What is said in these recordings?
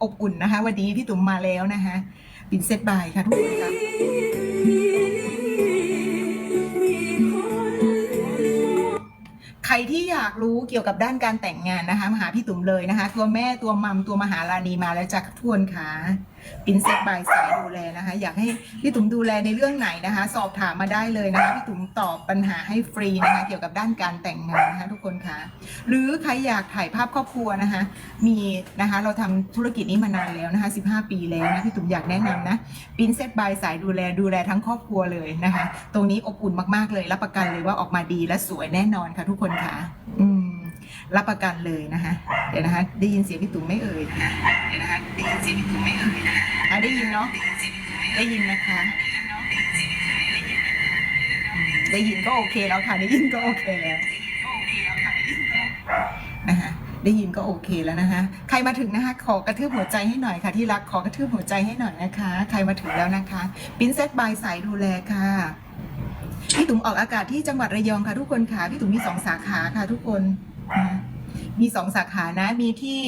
อบอุ่นนะคะวันนี้พี่ตุ๋มมาแล้วนะคะปิ่นเซตบายค่ะทุกคนค่ะใครที่อยากรู้เกี่ยวกับด้านการแต่งงานนะคะมาหาพี่ตุ๋มเลยนะคะตัวแม่ตัวมัมตัวมหาราณีมาแล้วจากทุกคนค่ะปิ่นเซตบายสายดูแลนะคะอยากให้พี่ตุ๋มดูแลในเรื่องไหนนะคะสอบถามมาได้เลยนะคะพี่ตุ๋มตอบปัญหาให้ฟรีนะคะเกี่ยวกับด้านการแต่งงานนะคะทุกคนค่ะหรือใครอยากถ่ายภาพครอบครัวนะคะมีนะคะเราทำธุรกิจนี้มานานแล้วนะคะ15 ปีแล้วนะพี่ตุ๋มอยากแนะนำนะปิ่นเซตบายสายดูแลทั้งครอบครัวเลยนะคะตรงนี้อบอุ่นมากๆเลยรับประกันเลยว่าออกมาดีและสวยแน่นอนค่ะทุกคนค่ะรับประกันเลยนะคะเดี๋ยวนะคะได้ยินเสียงพี่ตุ๋มไม่เอ่ยเดี๋ยวนะคะได้ยินเสียงพี่ตุ๋มไม่เอ่ยนะคะได้ยินเนาะได้ยินนะคะได้ยินก็โอเคแล้วค่ะได้ยินก็โอเคแล้วนะคะได้ยินก็โอเคแล้วนะคะใครมาถึงนะคะขอกระทืบหัวใจให้หน่อยค่ะที่รักขอกระทืบหัวใจให้หน่อยนะคะใครมาถึงแล้วนะคะปิ่นเซตบายสายดูแลค่ะพี่ตุ๋มออกอากาศที่จังหวัดระยองค่ะทุกคนค่ะพี่ตุ๋มมี2 สาขาค่ะทุกคนมี2 สาขานะมีที่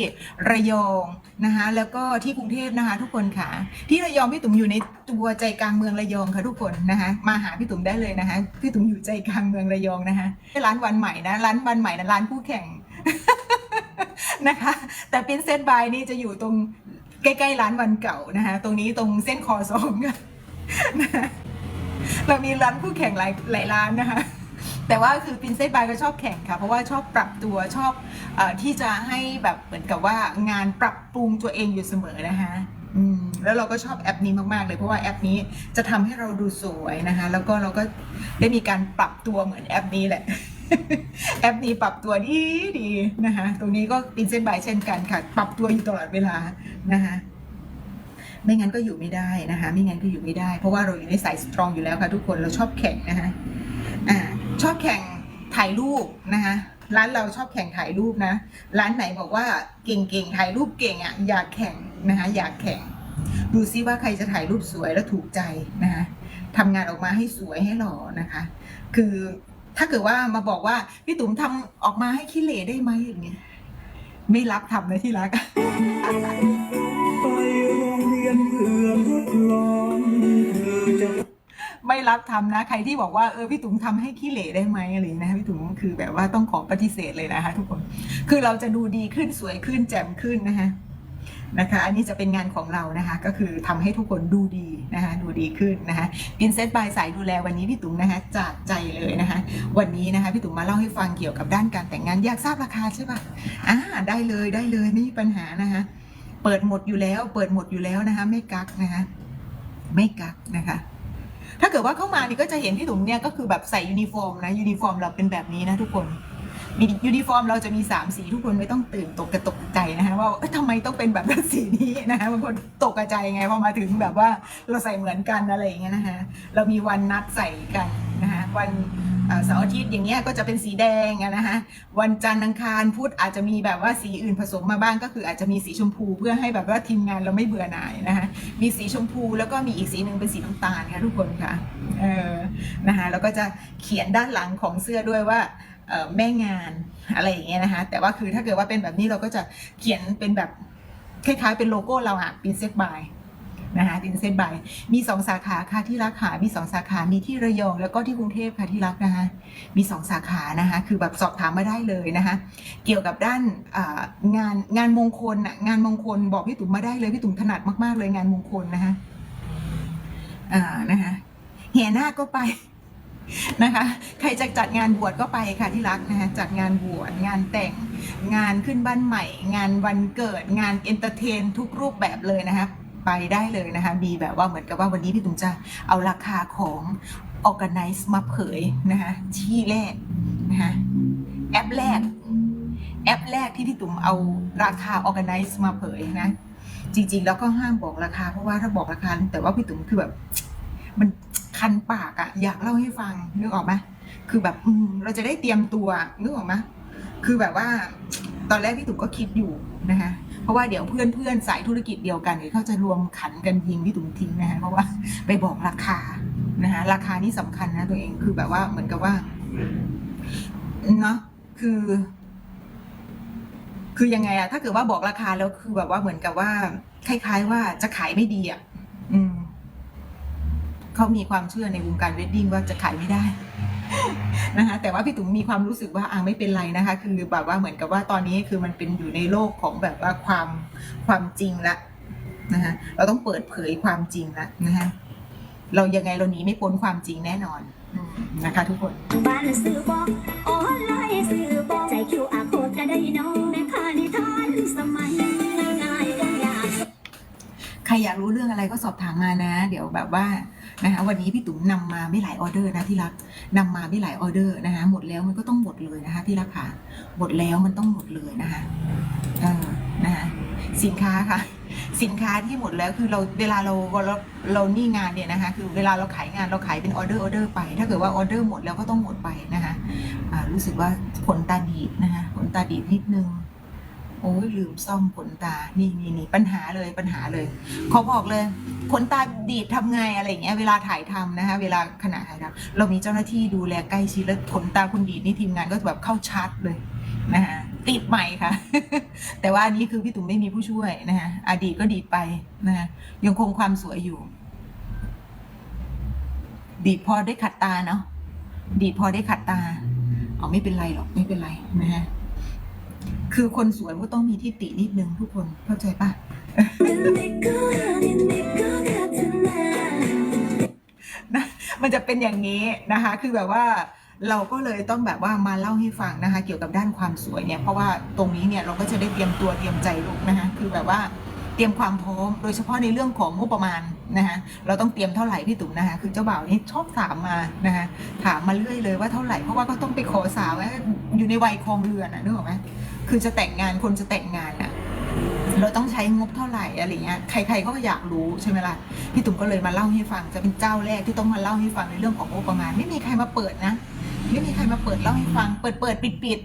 ระยองนะคะแล้วก็ที่กรุงเทพนะคะทุกคนค่ะที่ระยองพี่ตุ๋มอยู่ในตัวใจกลางเมืองระยองค่ะทุกคนนะคะมาหาพี่ตุ๋มได้เลยนะคะพี่ตุ๋มอยู่ใจกลางเมืองระยองนะคะร้านวันใหม่นะร้านวันใหม่นะร้านคู่แข่งนะคะแต่ปิ่นเซตบายนี่จะอยู่ตรงใกล้ๆร้านวันเก่านะคะตรงนี้ตรงเส้นคอซองค่ะเรามีร้านคู่แข่งหลายร้านนะคะแต่ว่าคือปิ่นเซตบายก็ชอบแข่งค่ะเพราะว่าชอบปรับตัวชอบที่จะให้แบบเหมือนกับว่างานปรับปรุงตัวเองอยู่เสมอนะคะแล้วเราก็ชอบแอปนี้มากๆเลยเพราะว่าแอปนี้จะทำให้เราดูสวยนะคะแล้วก็เราก็ได้มีการปรับตัวเหมือนแอปนี้แหละแอปนี้ปรับตัวดีนะคะตรงนี้ก็ปิ่นเซตบายเช่นกันค่ะปรับตัวอยู่ตลอดเวลานะคะไม่งั้นก็อยู่ไม่ได้นะคะไม่งั้นก็อยู่ไม่ได้เพราะว่าเราอยู่ในสายสตรองอยู่แล้วค่ะทุกคนเราชอบแข่งนะคะชอบแข่งถ่ายรูปนะคะร้านเราชอบแข่งถ่ายรูปนะร้านไหนบอกว่าเก่งถ่ายรูปเก่งอ่ะอยากแข่งนะคะอยากแข่งดูซิว่าใครจะถ่ายรูปสวยและถูกใจนะคะทำงานออกมาให้สวยให้หล่อนะคะคือถ้าเกิดว่ามาบอกว่าพี่ตุ๋มทำออกมาให้ขี้เหร่ได้ไหมอย่างเงี้ยไม่รับทำนะที่รักไปโรงเรียนเพื่อทดลองเธอจะไม่รับทำนะใครที่บอกว่าพี่ตุ๋มทำให้ขี้เหร่ได้ไหมอะไรนะพี่ตุ๋มคือแบบว่าต้องขอปฏิเสธเลยนะคะทุกคนคือเราจะดูดีขึ้นสวยขึ้นแจ่มขึ้นนะคะอันนี้จะเป็นงานของเรานะคะก็คือทำให้ทุกคนดูดีนะคะดูดีขึ้นนะคะปิ่นเซตบายสายดูแลวันนี้พี่ตุ๋มนะคะจากใจเลยนะคะวันนี้นะคะพี่ตุ๋มมาเล่าให้ฟังเกี่ยวกับด้านการแต่งงานอยากทราบราคาใช่ปะได้เลยไม่มีปัญหานะคะเปิดหมดอยู่แล้วนะคะไม่กักนะคะไม่กักนะคะถ้าเกิดว่าเข้ามานี่ก็จะเห็นพี่ตุ๋มเนี่ยก็คือแบบใส่ยูนิฟอร์มนะยูนิฟอร์มเราเป็นแบบนี้นะทุกคนมียูนิฟอร์มเราจะมี3 สีทุกคนไม่ต้องตื่นตกใจนะคะว่าทำไมต้องเป็นแบบสีนี้นะคะบางคนตกใจไงพอมาถึงแบบว่าเราใส่เหมือนกันอะไรอย่างเงี้ยนะคะเรามีวันนัดใส่กันนะคะวันเสาร์อาทิตย์อย่างเงี้ยก็จะเป็นสีแดงนะคะวันจันทร์อังคารพุธอาจจะมีแบบว่าสีอื่นผสมมาบ้างก็คืออาจจะมีสีชมพูเพื่อให้แบบว่าทีมงานเราไม่เบื่อหน่ายนะคะมีสีชมพูแล้วก็มีอีกสีหนึ่งเป็นสีน้ำตาลค่ะทุกคนค่ะนะคะแล้วก็จะเขียนด้านหลังของเสื้อด้วยว่าแม่งานอะไรอย่างเงี้ยนะคะแต่ว่าคือถ้าเกิดว่าเป็นแบบนี้เราก็จะเขียนเป็นแบบคล้ายๆเป็นโลโก้เราปิ่นเซตบายนะคะปิ่นเซตบายมี2 สาขาค่ะที่รักค่ะมี2 สาขามีที่ระยองแล้วก็ที่กรุงเทพค่ะที่รักนะคะมี2 สาขานะคะคือแบบสอบถามมาได้เลยนะคะเกี่ยวกับด้านงานมงคลงานมงคลบอกพี่ตุ๋มมาได้เลยพี่ตุ๋มถนัดมากๆเลยงานมงคลนะคะแห่นาคก็ไปนะคะใครจะจัดงานบวชก็ไปค่ะที่รักนะคะจัดงานบวชงานแต่งงานขึ้นบ้านใหม่งานวันเกิดงานเอนเตอร์เทนทุกรูปแบบเลยนะคะไปได้เลยนะคะมีแบบว่าเหมือนกับว่าวันนี้พี่ตุ๋มจะเอาราคาของ Organize มาเผยนะคะที่แรกนะคะแอปแรกที่พี่ตุ๋มเอาราคา Organize มาเผยนะจริงๆแล้วก็ห้ามบอกราคาเพราะว่าถ้าบอกราคาแต่ว่าพี่ตุ๋มคือแบบมันคันปากอยากเล่าให้ฟังนึกออกไหมคือแบบเราจะได้เตรียมตัวนึกออกไหมคือแบบว่าตอนแรกพี่ตุ๋มก็คิดอยู่นะคะเพราะว่าเดี๋ยวเพื่อนสายธุรกิจเดียวกันเขาจะรวมขันกันยิงพี่ตุ๋มทิ้งนะคะเพราะว่าไปบอกราคานะคะราคานี่สำคัญนะตัวเองคือแบบว่าเหมือนกับว่าเนาะคือ คือยังไงอะถ้าเกิดว่าบอกราคาแล้วคือแบบว่าเหมือนกับว่าคล้ายๆว่าจะขายไม่ดีอะอืมเขามีความเชื่อในวงการเวดดิ้งว่าจะขายไม่ได้นะคะแต่ว่าพี่ตุ๋มมีความรู้สึกว่าไม่เป็นไรนะคะคือแบบว่าเหมือนกับว่าตอนนี้คือมันเป็นอยู่ในโลกของแบบว่าความจริงละนะคะเราต้องเปิดเผยความจริงละนะคะเรายังไงเราหนีไม่พ้นความจริงแน่นอนนะคะทุกคนบ้านซื้อบอกออนไลน์ซื้อบอกใจ QR code ก็ได้น้องแม่ค้านิทานสมัยง่ายก็อยากใครอยากรู้เรื่องอะไรก็สอบถามมานะ เดี๋ยวแบบว่านะคะวันนี้พี่ตุ๋มนำมาไม่หลายออเดอร์นะที่รักนำมาไม่หลายออเดอร์นะคะหมดแล้วมันก็ต้องหมดเลยนะคะที่รักค่ะหมดแล้วมันต้องหมดเลยนะคะนะคะสินค้าค่ะสินค้าที่หมดแล้วคือเราเวลาเรานี่งานเนี่ยนะคะคือเวลาเราขายงานเราขายเป็นออเดอร์ไปถ้าเกิดว่าออเดอร์หมดแล้วก็ต้องหมดไปนะคะรู้สึกว่าขนตาดีดนะคะขนตาดีดนิดนึงโอ้ยลืมซ่อมขนตานี่ปัญหาเลยขอบอกเลยขนตาดีดทำไงอะไรเงี้ยเวลาถ่ายทำนะคะเวลาขณะถ่ายทำเรามีเจ้าหน้าที่ดูแลใกล้ชิดแล้วขนตาคุณดีดนี่ทีมงานก็แบบเข้าชาร์จเลยนะคะติดใหม่ค่ะ แต่ว่าอันนี้คือพี่ตุ๋มไม่มีผู้ช่วยนะคะอดีตก็ดีดไปนะคะยังคงความสวยอยู่ดีดพอได้ขัดตาเนาะดีดพอได้ขัดตาไม่เป็นไรหรอกไม่เป็นไรนะฮะคือคนสวยก็ต้องมีที่ตินิดนึงทุกคนเข้าใจปะนะมันจะเป็นอย่างนี้นะคะคือแบบว่าเราก็เลยต้องแบบว่ามาเล่าให้ฟังนะคะเกี่ยวกับด้านความสวยเนี่ยเพราะว่าตรงนี้เนี่ยเราก็จะได้เตรียมตัวเตรียมใจลูกนะคะคือแบบว่าเตรียมความพร้อมโดยเฉพาะในเรื่องของงบประมาณนะคะเราต้องเตรียมเท่าไหร่พี่ตุ๋มนะคะคือเจ้าบ่าวนี่ชอบถามมานะคะถามมาเรื่อยเลยว่าเท่าไหร่เพราะว่าก็ต้องไปขอสาวอยู่ในวัยครองเรือนนึกออกไหมคือจะแต่งงานคนจะแต่งงานเราต้องใช้งบเท่าไหร่อะไรเงี้ยใครๆก็อยากรู้ใช่ไหมล่ะพี่ตุ๋มก็เลยมาเล่าให้ฟังจะเป็นเจ้าแรกที่ต้องมาเล่าให้ฟังในเรื่องของงบประมาณไม่มีใครมาเปิดนะไม่มีใครมาเปิดเล่าให้ฟังเปิดปิด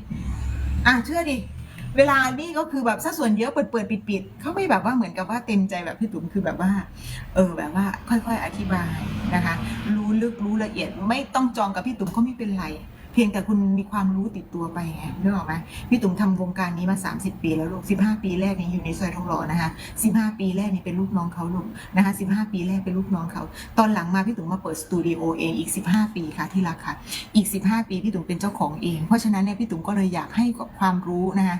เชื่อดิเวลานี่ก็คือแบบสัดส่วนเยอะเปิดปิดเขาไม่แบบว่าเหมือนกับว่าเต็มใจแบบพี่ตุ๋มคือแบบว่าแบบว่าค่อยๆอธิบายนะคะรู้ลึกรู้ละเอียดไม่ต้องจองกับพี่ตุ๋มก็ไม่เป็นไรเพียงแต่คุณมีความรู้ติดตัวไปไงนึกออกไหมพี่ตุ๋มทำวงการนี้มา30 ปีแล้วลูก15 ปีแรกนี้อยู่ในซอยทองหล่อนะคะ15 ปีแรกนี้เป็นลูกน้องเขาลูกนะคะ15 ปีแรกเป็นลูกน้องเขาตอนหลังมาพี่ตุ๋มมาเปิดสตูดิโอเองอีก15 ปีค่ะที่รักค่ะอีก15 ปีพี่ตุ๋มเป็นเจ้าของเองเพราะฉะนั้นเนี่ยพี่ตุ๋มก็เลยอยากให้ความรู้นะคะ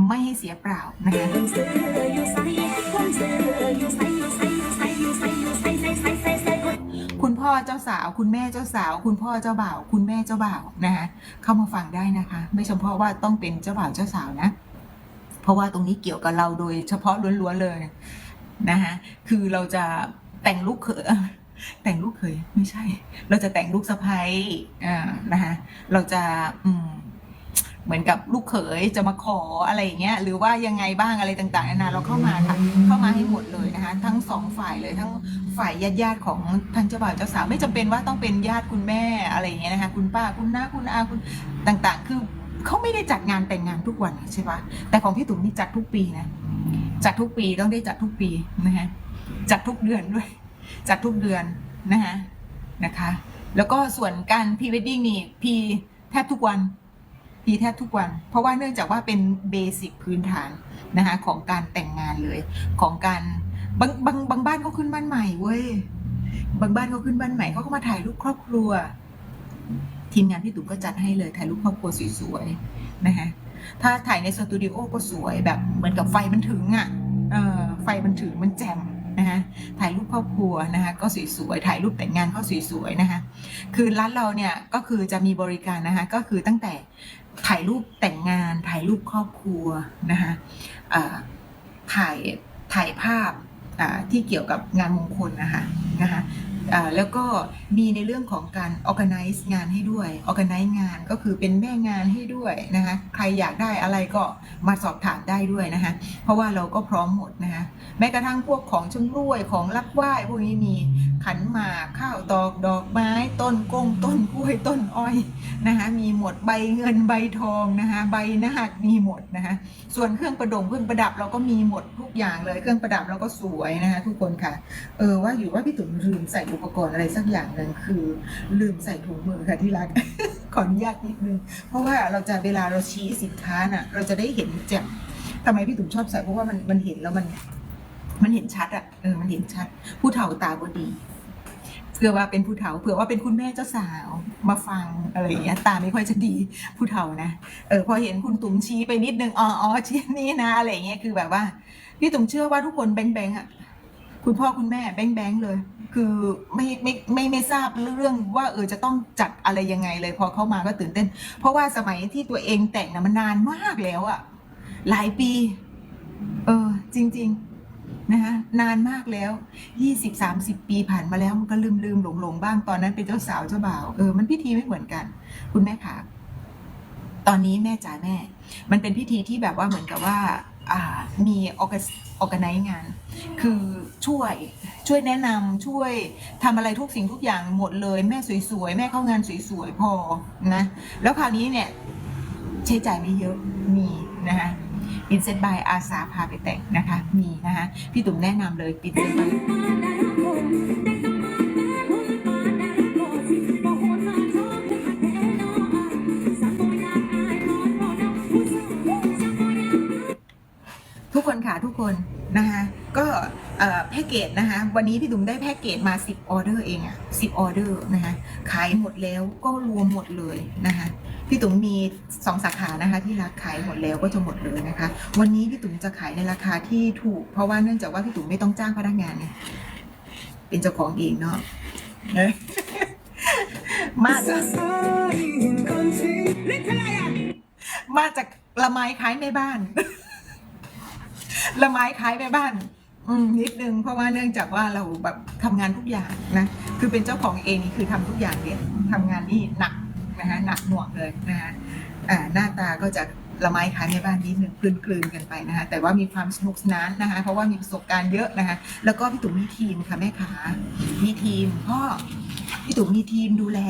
ไม่ให้เสียเปล่านะคะคุณพ่อเจ้าสาวคุณแม่เจ้าสาวคุณพ่อเจ้าบ่าวคุณแม่เจ้าบ่าวนะคะเข้ามาฟังได้นะคะไม่เฉพาะว่าต้องเป็นเจ้าบ่าวเจ้าสาวนะเพราะว่าตรงนี้เกี่ยวกับเราโดยเฉพาะล้วนๆเลยนะคะคือเราจะแต่งลูกเขยไม่ใช่เราจะแต่งลูกสะใภ้นะคะเราจะเหมือนกับลูกเขยจะมาขออะไรอย่างเงี้ยหรือว่ายังไงบ้างอะไรต่างๆนานาเราเข้ามาค่ะเข้ามาให้หมดเลยนะคะทั้ง2 ฝ่ายเลยทั้งฝ่ายญาติของทางเจ้าบ่าวเจ้าสาวไม่จำเป็นว่าต้องเป็นญาติคุณแม่อะไรอย่างเงี้ยนะคะคุณป้าคุณน้าคุณอาคุณต่างๆคือเขาไม่ได้จัดงานแต่งงานทุกวันใช่ปะแต่ของพี่ตุ๋มนี่จัดทุกปีนะจัดทุกปีต้องได้จัดทุกปีนะคะจัดทุกเดือนด้วยจัดทุกเดือนนะคะแล้วก็ส่วนการพรีเวดดิ้งนี่พีแทบทุกวันเพราะว่าเนื่องจากว่าเป็นเบสิกพื้นฐานนะคะของการแต่งงานเลยของการบางบ้านเขาขึ้นบ้านใหม่เว้ยบางบ้านเขาขึ้นบ้านใหม่เขาก็มาถ่ายรูปครอบครัวทีมงานพี่ตุ๋มก็จัดให้เลยถ่ายรูปครอบครัวสวยๆนะคะถ้าถ่ายในสตูดิโอก็สวยแบบเหมือนกับไฟมันถึงไฟมันถึงมันแจ่มนะคะถ่ายรูปครอบครัวนะคะก็สวยๆถ่ายรูปแต่งงานก็สวยๆนะคะคือร้านเราเนี่ยก็คือจะมีบริการนะคะก็คือตั้งแต่ถ่ายรูปแต่งงานถ่ายรูปครอบครัวนะคะถ่ายภาพที่เกี่ยวกับงานมงคลนะคะแล้วก็มีในเรื่องของการ organize งานให้ด้วย organize งานก็คือเป็นแม่งานให้ด้วยนะคะใครอยากได้อะไรก็มาสอบถามได้ด้วยนะคะเพราะว่าเราก็พร้อมหมดนะคะแม้กระทั่งพวกของชำร่วยของรับไหว้พวกนี้มีขันหมากข้าวตอกดอกไม้ต้นกงต้นกล้วยต้นอ้อยนะคะมีหมดใบเงินใบทองนะคะใบนาคมีหมดนะคะส่วนเครื่องประดับเราก็มีหมดทุกอย่างเลยเครื่องประดับเราก็สวยนะคะทุกคนค่ะว่าอยู่ว่าพี่ตุ๋มลืมใส่อุปกรณ์อะไรสักอย่างหนึ่งคือลืมใส่ถุงมือค่ะที่รัก ขออนุญาตนิดนึงเพราะว่าเวลาเราชี้สินค้าน่ะเราจะได้เห็นแจ่ม ทำไมพี่ตุ๋มชอบใส่เพราะว่ามันเห็นแล้วมันเห็นชัดอ่ะมันเห็นชัดผู้เฒ่าตาบอดีเผื่อว่าเป็นผู้เฒ่าเผื่อว่าเป็นคุณแม่เจ้าสาวมาฟังอะไรอย่างเงี้ยตาไม่ค่อยจะดีผู้เฒ่านะพอเห็นคุณตุ๋มชี้ไปนิดนึงอ๋อชี้นี้นะอะไรอย่างเงี้ยคือแบบว่าพี่ตุ๋มเชื่อว่าทุกคนแบงอ่ะคุณพ่อคุณแม่แบงเลยคือไม่ทราบเรื่องว่าจะต้องจัดอะไรยังไงเลยพอเข้ามาก็ตื่นเต้นเพราะว่าสมัยที่ตัวเองแต่งนะมันนานมากแล้วอะหลายปีจริงๆนะคะนานมากแล้ว20-30 ปีผ่านมาแล้วมันก็ลืมหลงบ้างตอนนั้นเป็นเจ้าสาวเจ้าบ่าวมันพิธีไม่เหมือนกันคุณแม่ค่ะตอนนี้แม่จ๋าแม่มันเป็นพิธีที่แบบว่าเหมือนกับว่ามีออกกันไนงาน คือช่วยแนะนำช่วยทำอะไรทุกสิ่งทุกอย่างหมดเลยแม่สวยๆแม่เข้างานสวยๆพอนะแล้วคราวนี้เนี่ยใช้จ่ายไม่เยอะมีนะคะปินเซตบายอาสาพาไปแต่งนะคะมีนะคะพี่ตุ๋มแนะนำเลยปินเซตบายทุกคนค่ะทุกคนนะคะก็แพ็กเกจนะคะวันนี้พี่ตุ๋มได้แพ็กเกจมา10ออเดอร์เองอะ10ออเดอร์นะคะขายหมดแล้วก็รวมหมดเลยนะคะพี่ตุ๋มมี2 สาขานะคะที่รักขายหมดแล้วก็จะหมดเลยนะคะวันนี้พี่ตุ๋มจะขายในราคาที่ถูกเพราะว่าเนื่องจากว่าพี่ตุ๋มไม่ต้องจ้างพนักงานเนี่ยเป็นเจ้าของเองเนาะมาจากละไม้ขายในบ้านละไม้ขายในบ้านนิดนึงเพราะว่าเนื่องจากว่าเราแบบทำงานทุกอย่างนะคือเป็นเจ้าของเองนี่คือทำทุกอย่างเนี่ยทำงานนี่หนักนะคะหนักหน่วงเลยนะคะหน้าตาก็จะละไม้ขายในบ้านนิดนึงกลืนกันไปนะคะแต่ว่ามีความสนุกสนานนะคะเพราะว่ามีประสบการณ์เยอะนะคะแล้วก็พี่ตุ๋มมีทีมค่ะแม่ขามีทีมพ่อพี่ตุ๋มมีทีมดูแล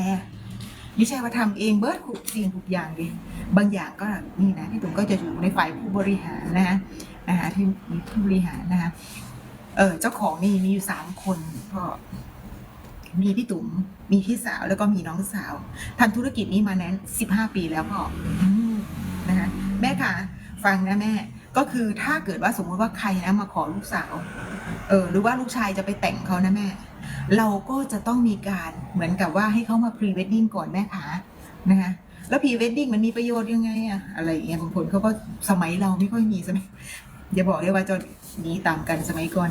ไม่ใช่ว่าทำเองเบิร์ดสิ่งทุกอย่างเลยบางอย่างก็นี่นะพี่ตุ๋มก็จะอยู่ในฝ่ายผู้บริหารนะคะที่มีผู้บริหารนะคะเจ้าของนี่มีอยู่3 คนก็มีพี่ตุ๋มมีพี่สาวแล้วก็มีน้องสาวทำธุรกิจนี้มานั้น15 ปีแล้วพ่อนะคะแม่ค่ะฟังนะแม่ก็คือถ้าเกิดว่าสมมติว่าใครนะมาขอลูกสาวหรือว่าลูกชายจะไปแต่งเขานะแม่เราก็จะต้องมีการเหมือนกับว่าให้เขามาพรีเวดดิ้งก่อนแม่ค่ะนะคะแล้วพรีเวดดิ้งมันมีประโยชน์ยังไงอะอะไรอย่างเงี้ยบางคนเขาก็สมัยเราไม่ค่อยมีใช่ไหมอย่าบอกเลยว่าจะหนีตามกันสมัยก่อน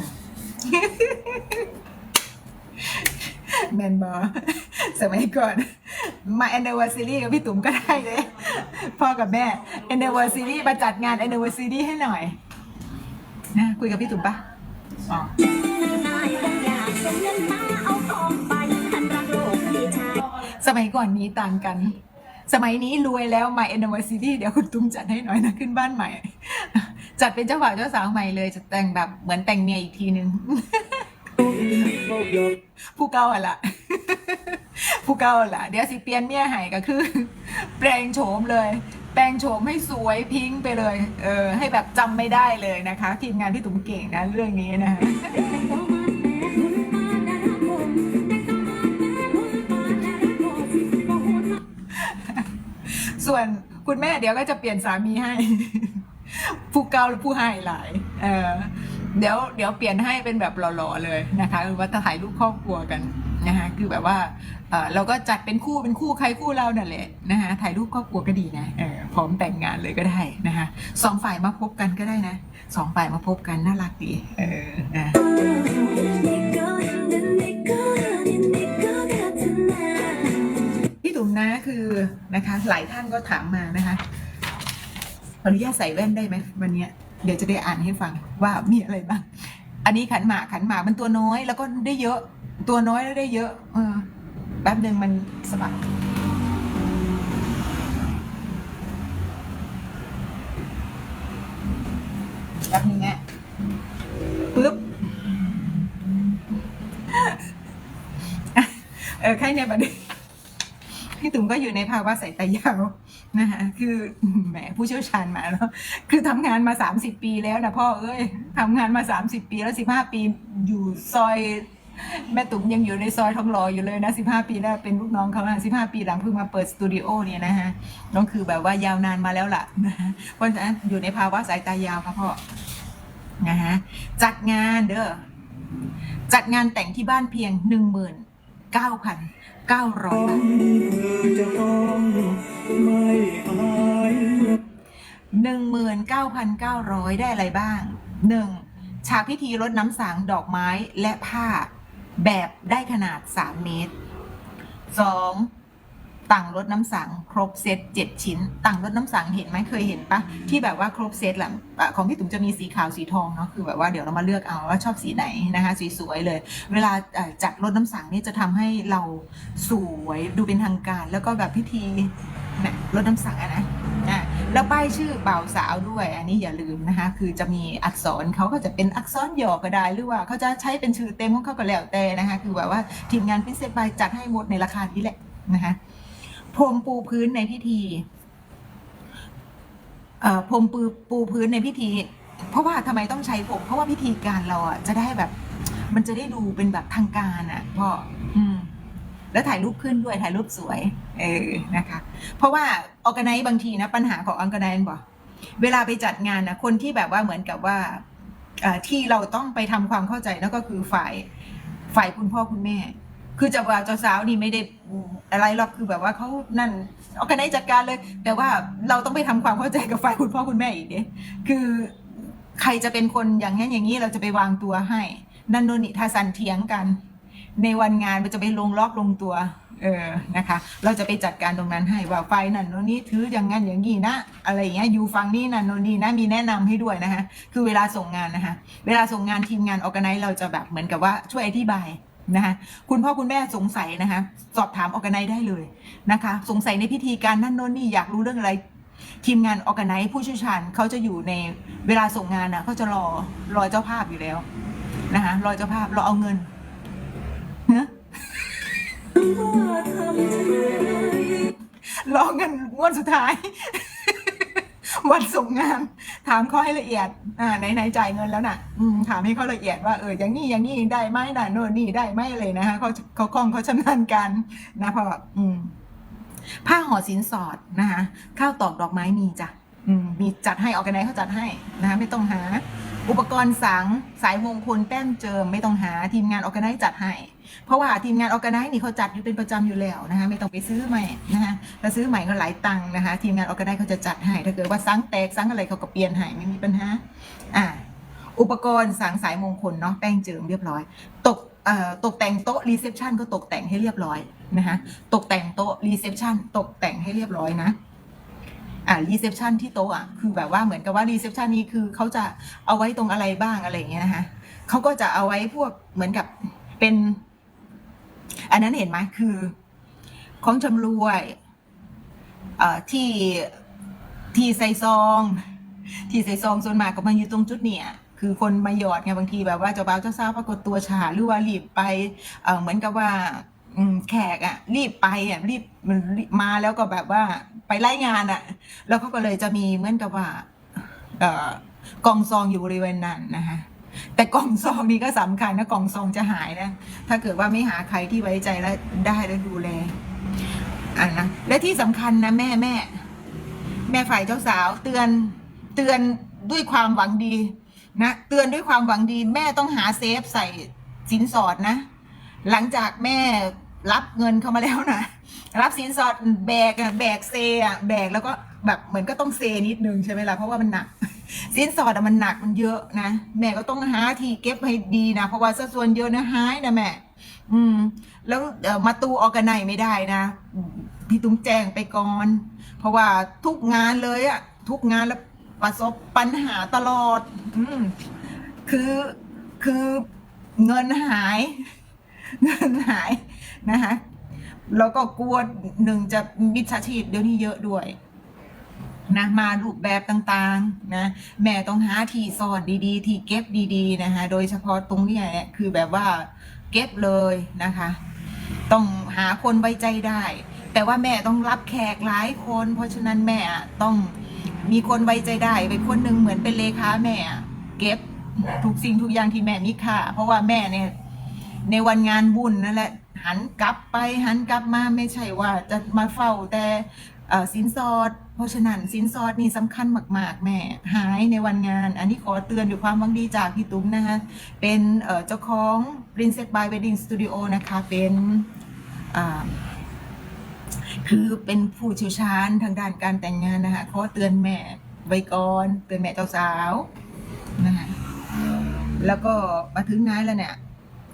แมนบอสมัยก่อนมาแอนนิเวอร์ซารีกับพี่ตุ๋มก็ได้เลยพ่อกับแม่แอนนิเวอร์ซารีมาจัดงานแอนนิเวอร์ซารีให้หน่อยนะคุยกับพี่ตุ๋มปะอ๋อสมัยก่อนนี้ต่างกันสมัยนี้รวยแล้วมาแอนนิเวอร์ซารีเดี๋ยวคุณตุ้มจัดให้หน่อยนะขึ้นบ้านใหม่จัดเป็นเจ้าบ่าวเจ้าสาวใหม่เลยจะแต่งแบบเหมือนแต่งเมียอีกทีนึงผู้เก่าอะล่ะผู้เก่าอะล่ะเดี๋ยวสิเปลี่ยนเมียให้ก็คือแปลงโฉมเลยแปลงโฉมให้สวยพิงไปเลยให้แบบจำไม่ได้เลยนะคะทีมงานพี่ตุ๋มเก่งนะเรื่องนี้นะคะส่วนคุณแม่เดี๋ยวก็จะเปลี่ยนสามีให้ผู้เก่าหรือผู้ให้หลายเดี๋ยวเปลี่ยนให้เป็นแบบหล่อๆเลยนะคะคือว่าถ่ายรูปครอบครัวกันนะคะคือแบบว่าเราก็จัดเป็นคู่ใครคู่เรานั่นแหละนะคะถ่ายรูปครอบครัวก็ดีนะพร้อมแต่งงานเลยก็ได้นะคะ2 ฝ่ายมาพบกันก็ได้นะ2 ฝ่ายมาพบกันน่ารักดีนะพี่ตุ๋มนะคือนะคะหลายท่านก็ถามมานะคะขออนุญาตใส่แว่นได้ไหมวันนี้เดี๋ยวจะได้อ่านให้ฟังว่ามีอะไรบ้างอันนี้ขันหมากมันตัวน้อยแล้วก็ได้เยอะตัวน้อยแล้วได้เยอะแป๊บหนึ่งมันสะบัดแป๊บนึงเนี่ยปึ๊บแค่เนี่ยประเด็นพี่ตุ๋มก็อยู่ในภาวะสายตายาวนะคะคือแหมผู้เชี่ยวชาญมาแล้วคือทำงานมา30 ปีแล้วนะพ่อเอ้ยทำงานมา30 ปีแล้ว15 ปีอยู่ซอย แม่ตุ๋มยังอยู่ในซอยทองหล่ออยู่เลยนะ15 ปีแรกเป็นลูกน้องเขานะ15 ปีหลังเพิ่งมาเปิดสตูดิโอเนี่ยนะฮะน้องคือแบบว่ายาวนานมาแล้วล่ะนะฮะเพราะฉะนั้นอยู่ในภาวะสายตายาวค่ะพ่อนะฮะจัดงานเด้อจัดงานแต่งที่บ้านเพียง19,900 บาท19,900ได้อะไรบ้าง1ฉากพิธีรดน้ำสังดอกไม้และผ้าแบบได้ขนาด3 เมตร2ต่างรดน้ำสังครบเซต7 ชิ้นต่างรดน้ำสังเห็นไหมเคยเห็นปะที่แบบว่าครบเซตแหละของพี่ตุ๋มจะมีสีขาวสีทองเนาะคือแบบว่าเดี๋ยวเรามาเลือกเอาว่าชอบสีไหนนะคะสวยๆเลยเวลาจัดรดน้ำสังนี่จะทำให้เราสวยดูเป็นทางการแล้วก็แบบพิธีเนี่ยรดน้ำสังนะแล้วป้ายชื่อบ่าวสาวด้วยอันนี้อย่าลืมนะคะคือจะมีอักษรเขาก็จะเป็นอักษรย่อก็ได้หรือว่าเขาจะใช้เป็นชื่อเต็มของเขาก็แล้วแต่นะคะคือแบบว่าทีมงานพิเศษบายจัดให้หมดในราคานี้แหละนะคะพรมปูพื้นในพิธีพรมปูพื้นในพิธีเพราะว่าทำไมต้องใช้ผมเพราะว่าพิธีการเราอ่ะจะได้แบบมันจะได้ดูเป็นแบบทางการอ่ะพ่อแล้วถ่ายรูปขึ้นด้วยถ่ายรูปสวยนะคะเพราะว่าออร์แกไนซ์บางทีนะปัญหาของออร์แกไนซ์บอกเวลาไปจัดงานนะคนที่แบบว่าเหมือนกับว่าที่เราต้องไปทำความเข้าใจแล้วก็คือฝ่ายคุณพ่อคุณแม่คือเจ้าบ่าวเจ้าสาวนี่ไม่ได้อะไรหรอกคือแบบว่าเขานั่นออร์แกไนซ์จัดการเลยแต่ว่าเราต้องไปทำความเข้าใจกับฝ่ายคุณพ่อคุณแม่อีกเนี่ยคือใครจะเป็นคนอย่างนี้อย่างนี้เราจะไปวางตัวให้นันโดนิทาสันเถียงกันในวันงานมันจะไปลงล็อกลงตัวนะคะเราจะไปจัดการตรงนั้นให้ว่าไฟนั่นโน่นนี่ถืออย่างงั้นอย่างนี้นะอะไรอย่างเงี้ยอยู่ฟังนี่นั่นโน่นนี่นะมีแนะนำให้ด้วยนะคะคือเวลาส่งงานนะคะเวลาส่งงานทีมงานออร์แกไนซ์เราจะแบบเหมือนกับว่าช่วยอธิบายนะคะคุณพ่อคุณแม่สงสัยนะคะสอบถามออร์แกไนซ์ได้เลยนะคะสงสัยในพิธีการนั่นโน่นนี่อยากรู้เรื่องอะไรทีมงานออร์แกไนซ์ผู้เชี่ยวชาญเขาจะอยู่ในเวลาส่งงานนะเขาจะรอเจ้าภาพอยู่แล้วนะคะรอเจ้าภาพรอเอาเงินรอเงินงวดสุดท้ายวันส่งงานถามเขาให้ละเอียดไหนจ่ายเงินแล้วน่ะถามให้เขาละเอียดว่าอย่างนี้ได้ไหมน่ะโน่นนี่ได้ไหมเลยนะคะเขาคล่องเขาชำนาญกันนะเพราะแบบผ้าห่อสินสอดนะคะข้าวตอกดอกไม้มีจ้ะมีจัดให้ออร์แกไนซ์เขาจัดให้นะคะไม่ต้องหาอุปกรณ์สังสายมงคลแต้มเจิมไม่ต้องหาทีมงานออร์แกไนซ์จัดให้เพราะว่าทีมงานออร์แกไนซ์นี่เขาจัดอยู่เป็นประจำอยู่แล้วนะคะไม่ต้องไปซื้อใหม่นะคะถ้าซื้อใหม่ก็หลายตังค์นะคะทีมงานออร์แกไนซ์เขาจะจัดให้ถ้าเกิดว่าสังแตกสังอะไรเขาก็เปลี่ยนให้ไม่มีปัญหาอุปกรณ์สังสายมงคลเนาะแป้งเจิมเรียบร้อยตกแต่งโต๊ะรีเซพชันก็ตกแต่งให้เรียบร้อยนะคะตกแต่งโต๊ะรีเซพชันตกแต่งให้เรียบร้อยนะรีเซพชันที่โต๊ะคือแบบว่าเหมือนกับว่ารีเซพชันนี้คือเขาจะเอาไว้ตรงอะไรบ้างอะไรอย่างเงี้ยนะคะเขาก็จะเอาไว้พวกเหมือนกับเป็นอันนั้นเห็นไหมคือของชำรวยที่ใส่ซองส่วนมากก็มาอยู่ตรงจุดเนี่ยคือคนมาหยอดไงบางทีแบบว่าเจ้าบ่าวเจ้าสาวปรากฏตัวช้าหรือว่ารีบไปเหมือนกับว่าแขกรีบไปรีบมาแล้วก็แบบว่าไปไล่งานแล้วเขาก็เลยจะมีเหมือนกับว่ากองซองอยู่บริเวณนั้นนะคะแต่กล่องซองนี้ก็สำคัญนะกล่องซองจะหายนะถ้าเกิดว่าไม่หาใครที่ไว้ใจแล้วได้แล้วดูแลนะและที่สำคัญนะแม่ฝ่ายเจ้าสาวเตือนด้วยความหวังดีนะเตือนด้วยความหวังดีแม่ต้องหาเซฟใส่สินสอดนะหลังจากแม่รับเงินเข้ามาแล้วนะรับสินสอดแบกเซแบกแล้วก็แบบเหมือนก็ต้องเซนิดนึงใช่ไหมล่ะเพราะว่ามันหนักสินสอดมันหนักมันเยอะนะแม่ก็ต้องหาที่เก็บให้ดีนะเพราะว่าสัดส่วนเยอะนะหายนะแม่แล้วมาตูออร์แกไนซ์ไม่ได้นะพี่ตุ้มแจ้งไปก่อนเพราะว่าทุกงานเลยทุกงานแล้วประสบปัญหาตลอดคือเงินหายนะคะแล้วก็กลัวจะมิจฉาชีพเดี๋ยวนี้เยอะด้วยนะมารูปแบบต่างๆนะแม่ต้องหาที่ซ่อนดีๆที่เก็บดีๆนะคะโดยเฉพาะตรงนี้เนี่ยคือแบบว่าเก็บเลยนะคะต้องหาคนไว้ใจได้แต่ว่าแม่ต้องรับแขกหลายคนเพราะฉะนั้นแม่ต้องมีคนไว้ใจได้เป็นคนหนึ่งเหมือนเป็นเลขาแม่เก็บทุกสิ่งทุกอย่างที่แม่มีค่าเพราะว่าแม่เนี่ย ในวันงานบุญนั่นแหละหันกลับไปหันกลับมาไม่ใช่ว่าจะมาเฝ้าแต่สินสอดเพราะฉะนั้นสินสอดนี่สำคัญมากๆแม่หายในวันงานอันนี้ขอเตือนด้วยความหวังดีจากพี่ตุ้มนะคะเป็นเจ้าของ Princess by Wedding Studio นะคะเป็นคือเป็นผู้เชี่ยวชาญทางด้านการแต่งงานนะคะขอเตือนแม่ไว้ก่อนเตือนแม่เจ้าสาวนะคะแล้วก็มาถึงนั้นแล้วเนี่ย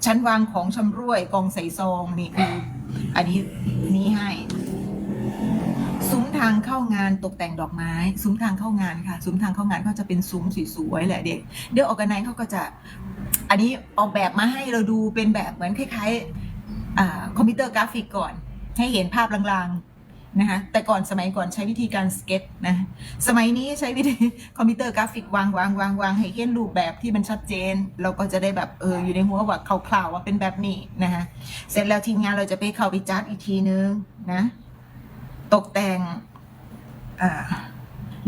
ชั้นวางของชำร่วยกองใส่ซองนี่คืออันนี้ให้ซุ้มทางเข้างานตกแต่งดอกไม้ซุ้มทางเข้างานค่ะซุ้มทางเข้างานเขาจะเป็นซุ้มสวยๆแหละเด็กเดี๋ยวออกกันไนเขาก็จะอันนี้ออกแบบมาให้เราดูเป็นแบบเหมือนคล้ายๆคอมพิวเตอร์กราฟิกก่อนให้เห็นภาพลางๆนะคะแต่ก่อนสมัยก่อนใช้วิธีการสเก็ตนะสมัยนี้ใช้วิธีคอมพิวเตอร์กราฟิกวางให้เห็นรูปแบบที่มันชัดเจนเราก็จะได้แบบอยู่ในหัวว่าคร่าวๆว่าเป็นแบบนี้นะคะเสร็จแล้วทีมงานเราจะไปเข้าไปจัดอีกทีนึงนะตกแต่ง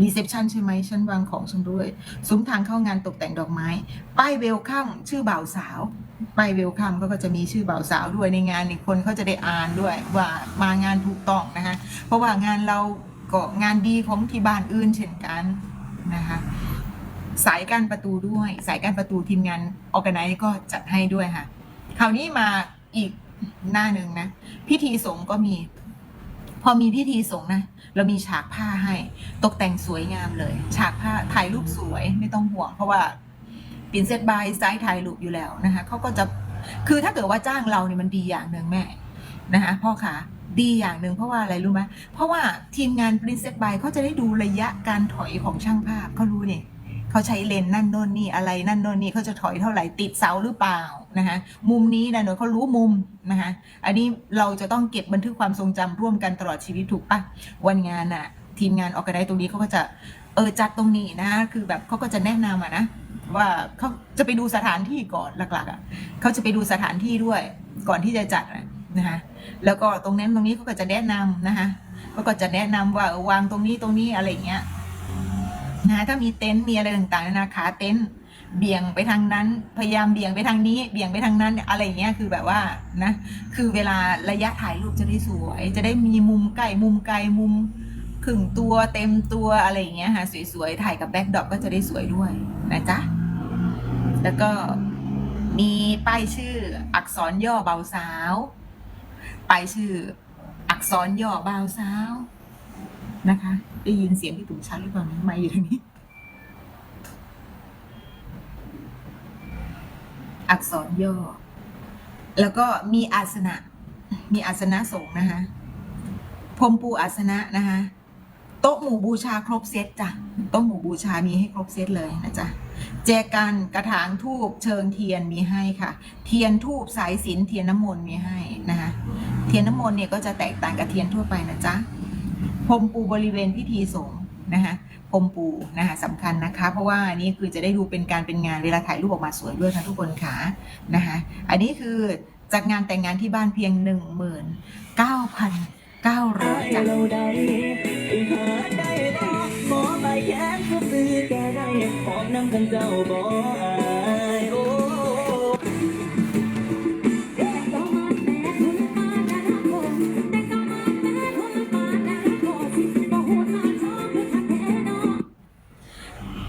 รีเซพชันใช่ไหมชั้นวางของชำร่วยซุ้มทางเข้างานตกแต่งดอกไม้ป้ายเวลคัมชื่อบ่าวสาวป้ายเวลคัมก็จะมีชื่อบ่าวสาวด้วยในงานอีกคนเขาจะได้อ่านด้วยว่ามางานถูกต้องนะคะเพราะว่างานเราก็งานดีของที่บ้านอื่นเช่นกันนะคะสายการประตูด้วยสายการประตูทีมงานออแกไนซ์ก็จัดให้ด้วยค่ะคราวนี้มาอีกหน้าหนึ่งนะพิธีสงฆ์ก็มีพอมีพิธีสงฆ์นะเรามีฉากผ้าให้ตกแต่งสวยงามเลยฉากผ้าถ่ายรูปสวยไม่ต้องห่วงเพราะว่าPrincess by ไซส์ถ่ายรูปอยู่แล้วนะคะเขาก็จะคือถ้าเกิดว่าจ้างเราเนี่ยมันดีอย่างหนึ่งแม่นะคะพ่อขาดีอย่างหนึ่งเพราะว่าอะไรรู้ไหมเพราะว่าทีมงาน Princess by เขาจะได้ดูระยะการถอยของช่างภาพเขารู้เนี่ยเขาใช้เลนนั่นโน่นนี่อะไรนั่นโน่นนี่เขาจะถอยเท่าไหร่ติดเสาหรือเปล่านะคะมุมนี้นะหนูเขารู้มุมนะคะอันนี้เราจะต้องเก็บบันทึกความทรงจำร่วมกันตลอดชีวิตถูกปะวันงานน่ะทีมงานออกกันได้ตรงนี้เขาก็จะจัดตรงนี้นะคือแบบเขาก็จะแนะนำนะว่าเขาจะไปดูสถานที่ก่อนหลักๆเขาจะไปดูสถานที่ด้วยก่อนที่จะจัดนะคะแล้วก็ตรงนั้นตรงนี้เขาก็จะแนะนำนะคะเขาก็จะแนะนำว่าวางตรงนี้อะไรเงี้ยนะถ้ามีเต็นท์มีอะไรต่างๆนะขาเต็นท์เบี่ยงไปทางนั้นพยายามเบี่ยงไปทางนี้เบี่ยงไปทางนั้นอะไรเงี้ยคือแบบว่านะคือเวลาระยะถ่ายรูปจะได้สวยจะได้มีมุมใกล้มุมไกลมุมครึ่งตัวเต็มตัวอะไรอย่างเงี้ยค่ะสวยๆถ่ายกับแบ็คดรอปก็จะได้สวยด้วยนะจ๊ะแล้วก็มีป้ายชื่ออักษรย่อบ่าวสาวป้ายชื่ออักษรย่อบ่าวสาวนะคะได้ยินเสียงพี่ตุ๋มชัดหรือเปล่าไม่อยู่ตรงนี้อักษรย่อแล้วก็มีอาสนะสงฆ์นะคะพรมปูอาสนะนะคะโต๊ะหมู่บูชาครบเซตจ้ะโต๊ะหมู่บูชามีให้ครบเซตเลยนะจ๊ะแจกันกระถางทูบเชิงเทียนมีให้ค่ะเทียนทูบสายสิญจน์เทียนน้ำมนต์มีให้นะคะเทียนน้ำมนต์เนี่ยก็จะแตกต่างกับเทียนทั่วไปนะจ๊ะพรมปูบริเวณพิธีสงฆ์นะคะพรมปูนะคะสำคัญนะคะเพราะว่านี่คือจะได้ดูเป็นการเป็นงานเวลาถ่ายรูปออกมาสวยด้วยค่ะทุกคนค่ะนะคะอันนี้คือจัดงานแต่งงานที่บ้านเพียง 19,900 จ้ะ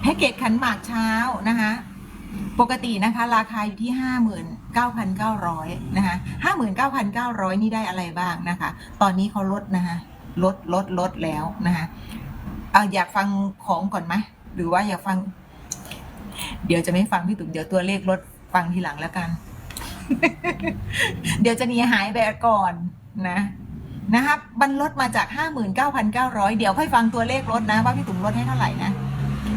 แพ็กเกจขันหมากเช้านะคะปกตินะคะราคาอยู่ที่ 59,900 นะคะ59,900 นี่ได้อะไรบ้างนะคะตอนนี้เขาลดนะคะลดแล้วนะคะอยากฟังของก่อนไหมหรือว่าอยากฟังเดี๋ยวจะไม่ฟังพี่ตุ๋มเดี๋ยวตัวเลขลดฟังทีหลังแล้วกัน เดี๋ยวจะหนีหายไปก่อนนะครับมันลดมาจาก 59,900 เดี๋ยวค่อยฟังตัวเลขลดนะว่าพี่ตุ๋มลดให้เท่าไหร่นะ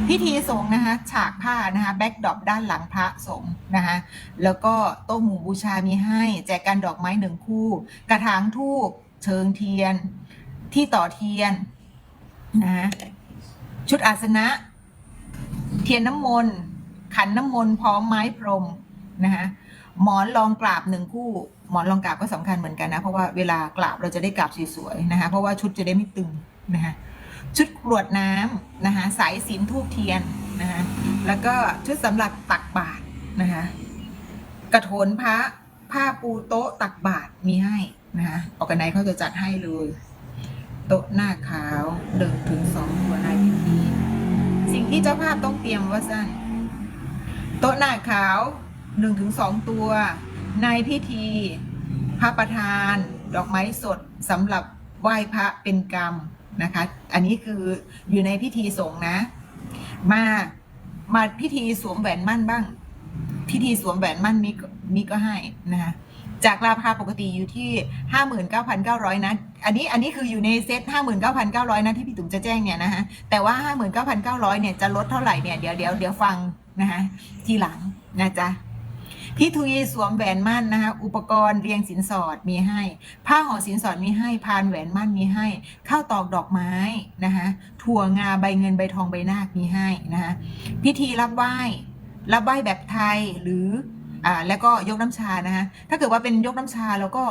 พิธีสงฆ์นะคะฉากผ้านะคะแบ็คดรอปด้านหลังพระสงฆ์นะคะแล้วก็โต๊ะหมู่บูชามีให้แจกกันดอกไม้1 คู่กระถางธูปเชิงเทียนที่ต่อเทียนนะชุดอาสนะเทียนน้ำมนต์ขันน้ำมนต์พร้อมไม้พรมนะคะหมอนรองกราบ1 คู่หมอนรองกราบก็สำคัญเหมือนกันนะเพราะว่าเวลากราบเราจะได้กราบสวยๆนะคะเพราะว่าชุดจะได้ไม่ตึงนะคะชุดกรวดน้ำนะคะสายสิญจน์ธูปเทียนนะคะแล้วก็ชุดสำหรับตักบาตรนะคะกระโถนพระ ผ้าปูโต๊ะตักบาตรมีให้นะคะออกกันไหนเขาจะจัดให้เลยโต๊ะหน้าขาว1 ถึง 2 ตัวนายพิธีสิ่งที่เจ้าภาพต้องเตรียมว่าสั้นโต๊ะหน้าขาว1 ถึง 2 ตัวนายพิธีพระประธานดอกไม้สดสำหรับไหว้พระเป็นกรรมนะคะอันนี้คืออยู่ในพิธีสงฆ์นะมาพิธีสวมแหวนมั่นบ้างพิธีสวมแหวนมั่นมีก็ให้นะคะจากราคาปกติอยู่ที่ 59,900 นะอันนี้คืออยู่ในเซ็ต 59,900 นะที่พี่ตุ๋มจะแจ้งเนี่ยนะคะแต่ว่า 59,900 เนี่ยจะลดเท่าไหร่เนี่ยเดี๋ยวฟังนะคะทีหลังนะจ๊ะพิธีสวมแหวนมั่นนะคะอุปกรณ์เรียงสินสอดมีให้ผ้าห่อสินสอดมีให้พานแหวนมั่นมีให้ข้าวตอกดอกไม้นะคะถั่วงาใบเงินใบทองใบนาคมีให้นะคะพิธีรับไหว้แบบไทยหรือแล้วก็ยกน้ำชานะคะถ้าเกิดว่าเป็นยกน้ำชาแล้วก็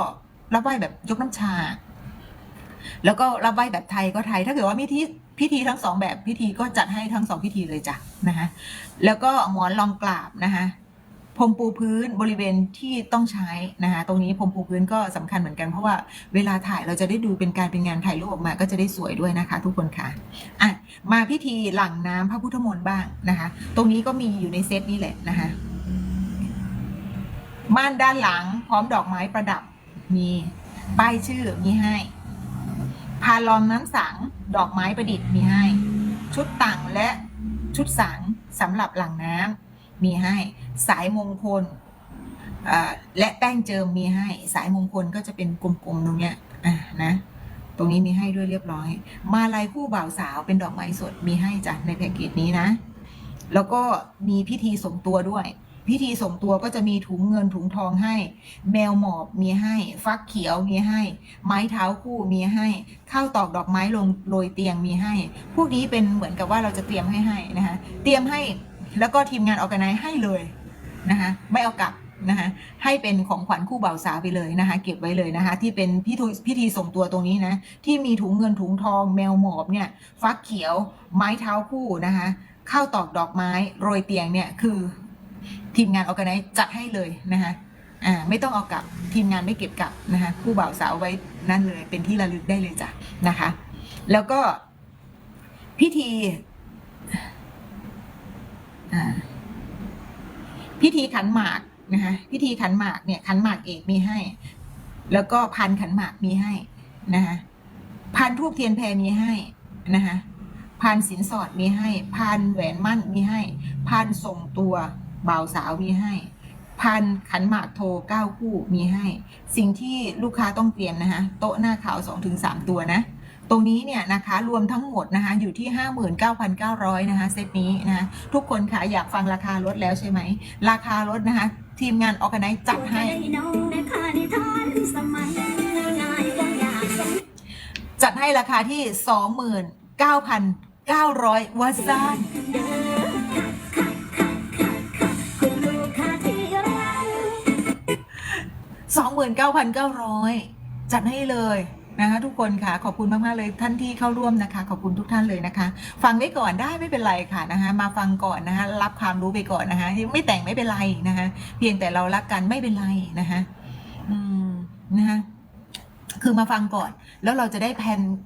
รับไหว้แบบยกน้ำชาแล้วก็รับไหว้แบบไทยก็ไทยถ้าเกิดว่าพิธีทั้ง2แบบพิธีก็จัดให้ทั้ง2พิธีเลยจ้ะนะคะแล้วก็หมอนรองกราบนะคะพรมปูพื้นบริเวณที่ต้องใช้นะคะตรงนี้พรมปูพื้นก็สำคัญเหมือนกันเพราะว่าเวลาถ่ายเราจะได้ดูเป็นงานถ่ายรูปออกมาก็จะได้สวยด้วยนะคะทุกคนค่ะมาพิธีหลั่งน้ำพระพุทธมนต์บ้างนะคะตรงนี้ก็มีอยู่ในเซตนี้แหละนะคะม่านด้านหลังพร้อมดอกไม้ประดับมีป้ายชื่อมีให้พานรองน้ำสังดอกไม้ประดิษฐ์มีให้ชุดต่างและชุดสังสำหรับหลั่งน้ำมีให้สายมงคลและแป้งเจิมมีให้สายมงคลก็จะเป็นกลมๆตรงเนี้ยนะตรงนี้มีให้ด้วยเรียบร้อยมาลัยคู่บ่าวสาวเป็นดอกไม้สดมีให้จ้ะในแพ็กเกจนี้นะแล้วก็มีพิธีส่งตัวด้วยพิธีส่งตัวก็จะมีถุงเงินถุงทองให้แมวหมอบมีให้ฟักเขียวมีให้ไม้เท้าคู่มีให้ข้าวตอกดอกไม้ลงโรยเตียงมีให้พวกนี้เป็นเหมือนกับว่าเราจะเตรียมให้นะคะเตรียมให้แล้วก็ทีมงานออร์แกไนซ์ให้เลยนะคะไม่เอากลับนะคะให้เป็นของขวัญคู่บ่าวสาวไปเลยนะคะเก็บไว้เลยนะคะที่เป็นพิธีส่งตัวตรงนี้นะที่มีถุงเงินถุงทองแมวหมอบเนี่ยฟักเขียวไม้เท้าคู่นะคะข้าวตอกดอกไม้โรยเตียงเนี่ยคือทีมงานออร์แกไนซ์จัดให้เลยนะคะไม่ต้องเอากลับทีมงานไม่เก็บกลับนะคะคู่บ่าวสาวไว้นั่นเลยเป็นที่ระลึกได้เลยจ้ะนะคะแล้วก็พิธีขันหมากนะคะพิธีขันหมากเนี่ยขันหมากเอกมีให้แล้วก็พันขันหมากมีให้นะคะพันทูบเทียนแพรมีให้นะคะพันสินสอดมีให้พันแหวนมั่นมีให้พันส่งตัวบ่าวสาวมีให้พันขันหมากโท9 คู่มีให้สิ่งที่ลูกค้าต้องเตรียมนะคะโต๊ะหน้าขาว2 ถึง 3 ตัวนะตรงนี้เนี่ยนะคะรวมทั้งหมดนะคะอยู่ที่ 59,900 นะคะเซตนี้นะคะทุกคนค่ะอยากฟังราคาลดแล้วใช่ไหมราคาลดนะคะทีมงานออร์แกไนซ์จัดให้ราคาที่ 29,900 วัตซาน29,900 จัดให้เลยนะคะทุกคนค่ะขอบคุณมากๆเลยท่านที่เข้าร่วมนะคะขอบคุณทุกท่านเลยนะคะฟังไว้ก่อนได้ไม่เป็นไรค่ะนะคะมาฟังก่อนนะคะรับความรู้ไปก่อนนะคะไม่แต่งไม่เป็นไรนะคะเพียงแต่เรารักกันไม่เป็นไรนะคะนะคะคือมาฟังก่อนแล้วเราจะได้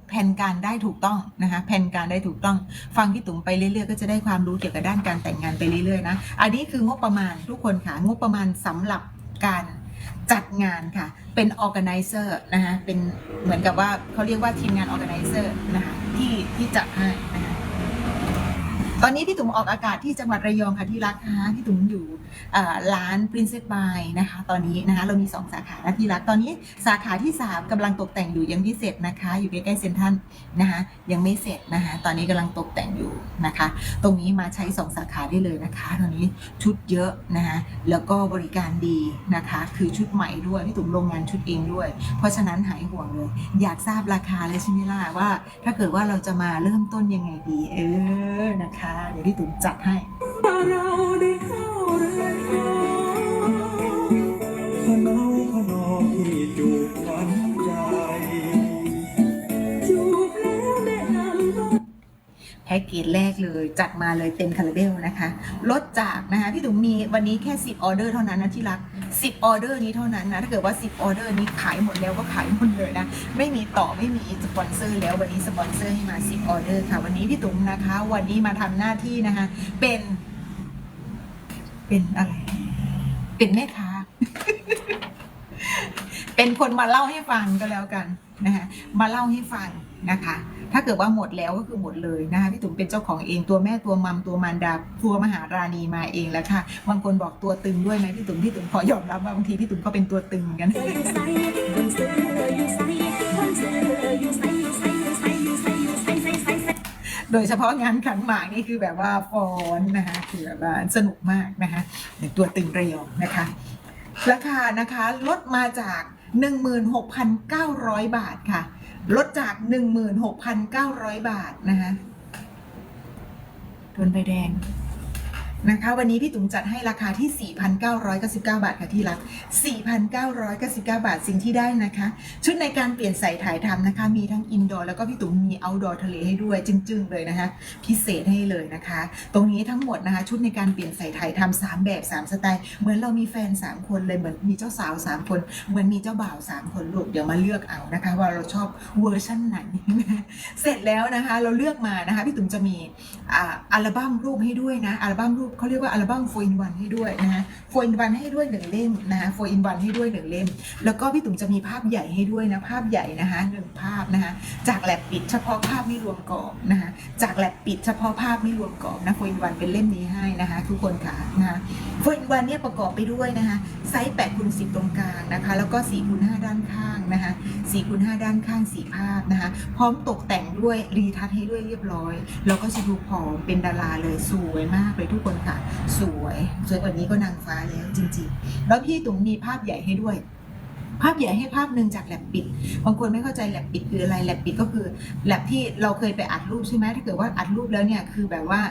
แผนการได้ถูกต้องนะคะแผนการได้ถูกต้องฟังพี่ตุ๋มไปเรื่อยๆก็จะได้ความรู้เกี่ยวกับด้านการแต่งงานไปเรื่อยๆนะอันนี้คืองบประมาณทุกคนค่ะงบประมาณสำหรับการจัดงานค่ะเป็น organizer นะคะเป็นเหมือนกับว่าเขาเรียกว่าทีมงาน organizer นะคะที่จัดให้นะคะตอนนี้พี่ตุ๋มออกอากาศที่จังหวัดระยองค่ะที่รักนะคะพี่ตุ๋มอยู่ร้าน Princess By นะคะตอนนี้นะคะเรามี2 สาขานะที่รักตอนนี้สาขาที่3กำลังตกแต่งอยู่ยังไม่เสร็จนะคะอยู่ใกล้ๆเซ็นทรัลนะคะยังไม่เสร็จนะคะตอนนี้กำลังตกแต่งอยู่นะคะตรงนี้มาใช้2 สาขาได้เลยนะคะตอนนี้ชุดเยอะนะคะแล้วก็บริการดีนะคะคือชุดใหม่ด้วยพี่ตุ๋มโรงงานชุดเองด้วยเพราะฉะนั้นหายห่วงเลยอยากทราบราคาเลยใช่ไหมล่ะว่าถ้าเกิดว่าเราจะมาเริ่มต้นยังไงดีนะคะเดี๋ยวพี่ตุ๋มจัดให้เราได้เข้าเรือนพนอที่จูบหวานใจจูบแล้วได้นำแพ็ กเกจแรกเลยจัดมาเลยเต็มคาราเบลนะคะลดจากนะคะพี่ตุ๋มมีวันนี้แค่10ออเดอร์เท่านั้นนะที่รัก10ออเดอร์นี้เท่านั้นนะถ้าเกิดว่า10ออเดอร์นี้ขายหมดแล้วก็ขายหมดเลยนะไม่มีต่อไม่มีสปอนเซอร์แล้ววันนี้สปอนเซอร์ให้มา10ออเดอร์ค่ะวันนี้พี่ตุ๋มนะคะวันนี้มาทำหน้าที่นะคะเป็นอะไรเป็นแม่ค้า เป็นคนมาเล่าให้ฟังก็แล้วกันนะคะมาเล่าให้ฟังนะคะถ้าเกิดว่าหมดแล้วก็คือหมดเลยนะคะพี่ตุ๋มเป็นเจ้าของเองตัวแม่ตัวมัมตัวมารดาตัวมหาราณีมาเองแล้วค่ะบางคนบอกตัวตึงด้วยไหมพี่ตุ๋มขอยอมรับว่าบางทีพี่ตุ๋มก็เป็นตัวตึงเหมือนกันโดยเฉพาะงานขันหมากนี่คือแบบว่าฟ้อนนะคะคือแบบว่าสนุกมากนะคะตัวตึงเรียวนะคะราคานะคะลดมาจาก 16,900 บาทค่ะลดจาก 16,900 บาทนะคะโดนใบแดงนะคะวันนี้พี่ตุ๋มจัดให้ราคาที่ 4,999 บาทค่ะที่รัก 4,999 บาทสิ่งที่ได้นะคะชุดในการเปลี่ยนใส่ถ่ายทำนะคะมีทั้งอินดอร์แล้วก็พี่ตุ๋มมีเอาท์ดอร์ทะเลให้ด้วยจึ้งๆเลยนะคะพิเศษให้เลยนะคะตรงนี้ทั้งหมดนะคะชุดในการเปลี่ยนใส่ถ่ายทำ3แบบ3สไตล์เหมือนเรามีแฟน3คนเลยเหมือนมีเจ้าสาว3คนเหมือนมีเจ้าบ่าว3คนลูกเดี๋ยวมาเลือกเอานะคะว่าเราชอบเวอร์ชั่นไหนเสร็จแล้วนะคะเราเลือกมานะคะพี่ตุ๋มจะมีอัลบั้มรูปให้ด้วยนะอัลบั้มรูปเขาเรียกว่าอัลบั้ม4 in 1ให้ด้วยนะคะ4 in 1ให้ด้วย1เล่มนะคะ4 in 1ให้ด้วย1เล่มแล้วก็พี่ตุ๋มจะมีภาพใหญ่ให้ด้วยนะภาพใหญ่นะคะ1ภาพนะคะจากแลบปิดเฉพาะภาพไม่รวมกรอบนะคะจากแลบปิดเฉพาะภาพไม่รวมกรอบนะ4 in 1เป็นเล่มนี้ให้นะคะทุกคนค่ะนะคะ4 in 1เนี่ยประกอบไปด้วยนะคะไซส์8x10ตรงกลางนะคะแล้วก็4x5ด้านข้างนะคะ4x5ด้านข้าง4ภาพนะคะพร้อมตกแต่งด้วยรีทัชให้ด้วยเรียบร้อยแล้วก็จะดูผอมเป็นดาราเลยสวยมากเลยทุกคนค่ะสวยกว่านี้ก็นางฟ้าแล้วจริงๆแล้วพี่ตุ๋มมีภาพใหญ่ให้ด้วยภาพใหญ่ให้ภาพหนึ่งจากแลบปิดบางคนไม่เข้าใจแลบปิดคืออะไรแลบปิดก็คือแลบที่เราเคยไปอัดรูปใช่ไหมถ้าเกิดว่าอัดรูปแล้วเนี่ยคือแบบว่า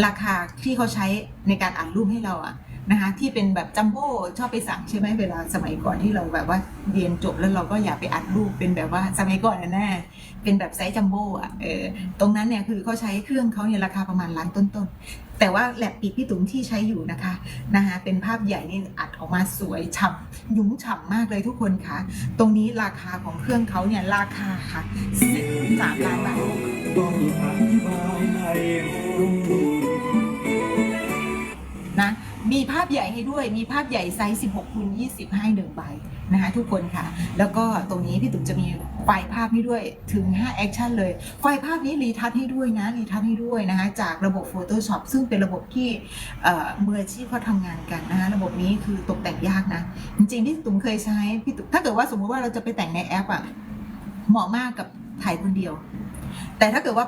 ราคาที่เขาใช้ในการอัดรูปให้เราอะนะคะที่เป็นแบบจัมโบ้ชอบไปสั่งใช่ไหมเวลาสมัยก่อนที่เราแบบว่าเรียนจบแล้วเราก็อยากไปอัดรูปเป็นแบบว่าสมัยก่อนนะแน่เป็นแบบไซส์จัมโบ้อะตรงนั้นเนี่ยคือเขาใช้เครื่องเขาเนี่ยราคาประมาณล้านต้นๆแต่ว่าแลบปิดพี่ตุ๋มที่ใช้อยู่นะคะเป็นภาพใหญ่นี่อัดออกมาสวยฉ่ำยุ่งฉ่ำมากเลยทุกคนค่ะตรงนี้ราคาของเครื่องเขาเนี่ยราคาค่ะ13 ล้านบาทนะมีภาพใหญ่ให้ด้วยมีภาพใหญ่ไซส์16x20ให้1ใบนะคะทุกคนค่ะแล้วก็ตรงนี้พี่ตุ๋มจะมีไฟล์ภาพให้ด้วยถึง5แอคชั่นเลยไฟล์ภาพนี้รีทัชให้ด้วยนะรีทัชให้ด้วยนะคะจากระบบ Photoshop ซึ่งเป็นระบบที่มืออาชีพเขาทำงานกันนะคะระบบนี้คือตกแต่งยากนะจริงๆพี่ตุ๋มเคยใช้พี่ตุ๋มถ้าเกิดว่าสมมติว่าเราจะไปแต่งในแอปอ่ะเหมาะมากกับถ่ายคนเดียวแต่ถ้าเกิดว่า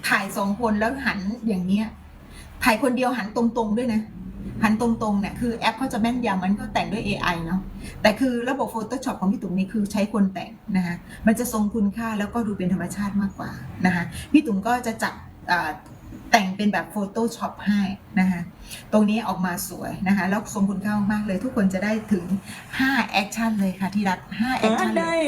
ถ่าย2 คนแล้วหันอย่างเนี้ยถ่ายคนเดียวหันตรงๆด้วยนะหันตรงๆเนี่ยคือแอปเขาจะแม่นยำมันก็แต่งด้วย AI เนาะแต่คือระบบ Photoshop ของพี่ตุ๋มนี่คือใช้คนแต่งนะคะมันจะทรงคุณค่าแล้วก็ดูเป็นธรรมชาติมากกว่านะคะพี่ตุ๋มก็จะจัดแต่งเป็นแบบ Photoshop ให้นะคะตรงนี้ออกมาสวยนะคะแล้วทรงคุณค่ามากเลยทุกคนจะได้ถึง5แอคชั่นเลยค่ะที่รัก5แอคชั่นเลย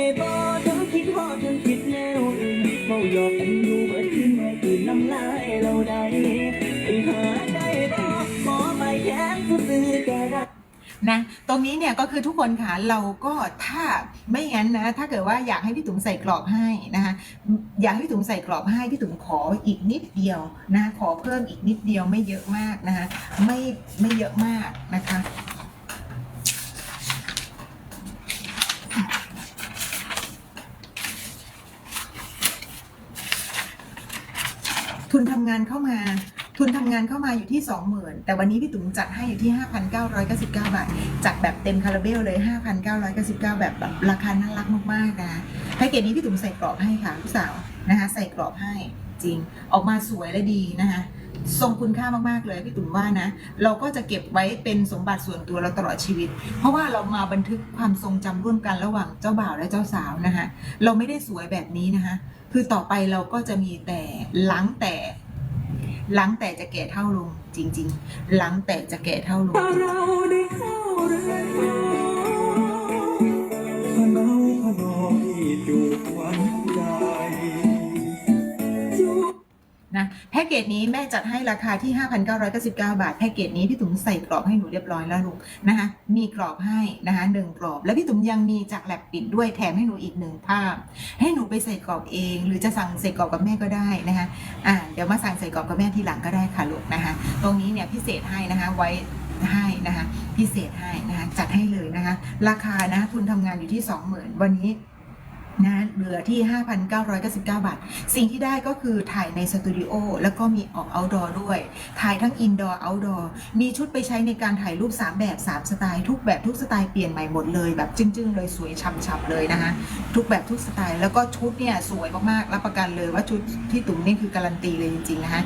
นะตรงนี้เนี่ยก็คือทุกคนค่ะเราก็ถ้าไม่งั้นนะถ้าเกิดว่าอยากให้พี่ตุ๋มใส่กรอบให้นะคะอยากให้พี่ตุ๋มใส่กรอบให้พี่ตุ๋มขออีกนิดเดียวนะขอเพิ่มอีกนิดเดียวไม่เยอะมากนะคะไม่เยอะมากนะคะทุนทำงานเข้ามาอยู่ที่ 20,000 แต่วันนี้พี่ตุ๋มจัดให้อยู่ที่ 5,999 บาทจัดแบบเต็มคาราเบลเลย 5,999 แบบราคาน่ารักมากๆนะแพ็กเกจนี้พี่ตุ๋มใส่กรอบให้ค่ะพี่สาวนะคะใส่กรอบให้จริงออกมาสวยและดีนะคะทรงคุณค่ามากๆเลยพี่ตุ๋มว่านะเราก็จะเก็บไว้เป็นสมบัติส่วนตัวเราตลอดชีวิตเพราะว่าเรามาบันทึกความทรงจำร่วมกันระหว่างเจ้าบ่าวและเจ้าสาวนะคะเราไม่ได้สวยแบบนี้นะคะคือต่อไปเราก็จะมีแต่หลังแต่จะแก่เท่าลงจริงๆหลังแต่จะแก่เท่าลงนะแพ็กเก กจนี้แม่จัดให้ราคาที่ 5,999 บาทแพ็กเกจนี้พี่ตุ๋มใส่กรอบให้หนูเรียบร้อยแล้วลูกนะคะมีกรอบให้นะคะ1กรอบแล้วพี่ตุ๋มยังมีจากแลบปิดด้วยแถมให้หนูอีก1ภาพให้หนูไปใส่กรอบเองหรือจะสั่งใส่กรอบกับแม่ก็ได้นะคะเดี๋ยวมาสั่งใส่กรอบกับแม่ทีหลังก็ได้ค่ะลูกนะคะตรงนี้เนี่ยพิเศษให้นะคะไว้ให้นะคะพิเศษให้นะคะจัดให้เลยนะคะราคานะทุนทำงานอยู่ที่ 20,000 วันนี้นะเหลือที่ 5,999 บาทสิ่งที่ได้ก็คือถ่ายในสตูดิโอแล้วก็มีออก outdoor ด้วยถ่ายทั้ง indoor outdoor มีชุดไปใช้ในการถ่ายรูป3แบบ3สไตล์ทุกแบบทุกสไตล์เปลี่ยนใหม่หมดเลยแบบจึ้งๆเลยสวยช่ำๆเลยนะคะทุกแบบทุกสไตล์แล้วก็ชุดเนี่ยสวยมากๆรับประกันเลยว่าชุดที่ตุ๋มนี่คือการันตีเลยจริงๆนะคะ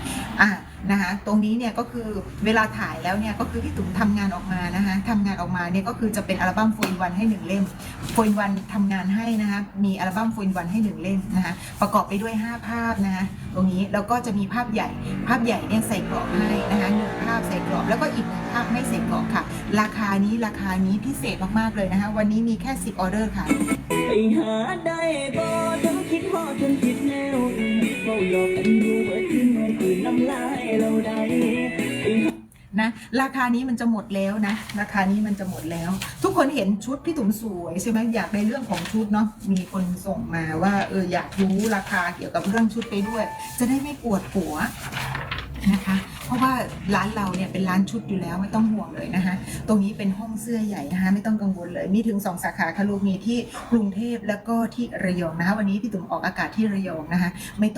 นะคะตรงนี้เนี่ยก็คือเวลาถ่ายแล้วเนี่ยก็คือพี่ตุ๋มทำงานออกมานะคะทำงานออกมาเนี่ยก็คือจะเป็นอัลบั้มโฟล์วันให้1เล่มโฟล์วันทำงานให้นะคะมีอัลบั้มโฟล์วันให้1เล่มนะคะประกอบไปด้วย5ภาพนะคะตรงนี้แล้วก็จะมีภาพใหญ่เนี่ยใส่กรอบให้นะคะ1ภาพใส่กรอบแล้วก็อีก1ภาพไม่ใส่กรอบค่ะราคานี้พิเศษมากๆเลยนะคะวันนี้มีแค่10ออเดอร์ค่ะไปหาได้บ่ทั้งคิดฮอดทั้งคิดแนวเฝ้าหลอกกันอยู่เบิดขึ้นแม่คืนน้ำลายเราได้นะราคานี้มันจะหมดแล้วนะราคานี้มันจะหมดแล้วทุกคนเห็นชุดพี่ตุ๋มสวยใช่ไหมอยากในเรื่องของชุดเนาะมีคนส่งมาว่าอยากรู้ราคาเกี่ยวกับเรื่องชุดไปด้วยจะได้ไม่ปวดหัวนะคะเพราะว่าร้านเราเนี่ยเป็นร้านชุดอยู่แล้วไม่ต้องห่วงเลยนะคะตรงนี้เป็นห้องเสื้อใหญ่นะคะไม่ต้องกังวลเลยมีถึง2สาขาค่ะลูกมีที่กรุงเทพแล้วก็ที่ระยองนะคะวันนี้พี่ตุ๋มออกอากาศที่ระยองนะคะไม่ต้อง